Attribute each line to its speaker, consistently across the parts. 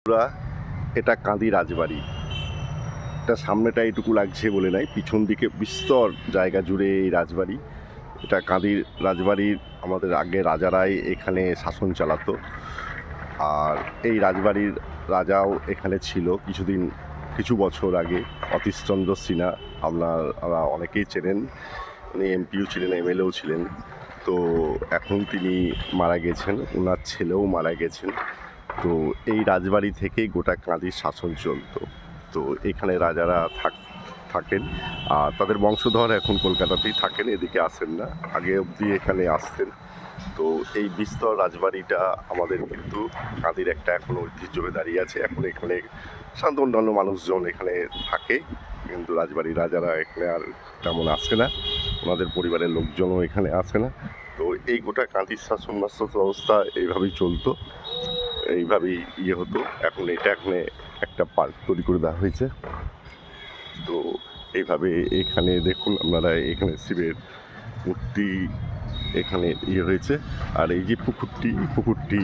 Speaker 1: বন্ধুরা, এটা কাঁদি রাজবাড়ি। এটা সামনেটা এইটুকু লাগছে বলে নাই, পিছন দিকে বিস্তর জায়গা জুড়ে এই রাজবাড়ি। এটা কাঁদির রাজবাড়ির আমাদের আগে রাজারাই এখানে শাসন চালাতো। আর এই রাজবাড়ির রাজাও এখানে ছিল কিছু বছর আগে, অতীশচন্দ্র সিনহা। আপনারা অনেকেই চেনেন, উনি এমপিও ছিলেন, এমএলএও ছিলেন। তো এখন তিনি মারা গেছেন, ওনার ছেলেও মারা গেছেন। তো এই রাজবাড়ি থেকেই গোটা কাঁদির শাসন চলতো। তো এখানে রাজারা থাকেন, আর তাদের বংশধর এখন কলকাতাতেই থাকেন, এদিকে আসেন না, আগে অবধি এখানে আসতেন। তো এই বিস্তর রাজবাড়িটা আমাদের কিন্তু কাঁদির একটা এখন ঐতিহ্য হয়ে দাঁড়িয়ে আছে। এখন এখানে অন্যান্য মানুষজন এখানে থাকে, কিন্তু রাজবাড়ির রাজারা এখানে আর তেমন আসে না, ওনাদের পরিবারের লোকজনও এখানে আসে না। তো এই গোটা কাঁদির শাসন ব্যবস্থা এইভাবেই চলতো, এইভাবেই হতো। এখন এখানে একটা পার্ক তৈরি করে দেওয়া হয়েছে। তো এইভাবে এখানে দেখুন আপনারা, এখানে শিবের মূর্তি এখানে হয়েছে। আর এই যে পুকুরটি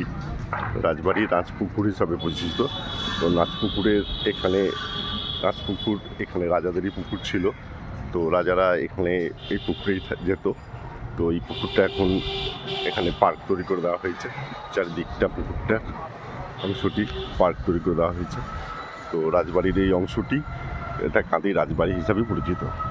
Speaker 1: রাজবাড়ির রাজপুকুর হিসাবে পরিচিত। তো রাজপুকুর এখানে রাজাদেরই পুকুর ছিল। তো রাজারা এখানে এই পুকুরেই যেত। তো এই পুকুরটা এখন এখানে পার্ক তৈরি করে দেওয়া হয়েছে, চারিদিকটা পুকুরটার অংশটি পার্ক তৈরি করে দেওয়া হয়েছে। তো রাজবাড়ির এই অংশটি, এটা কাঁদি রাজবাড়ি হিসাবে পরিচিত।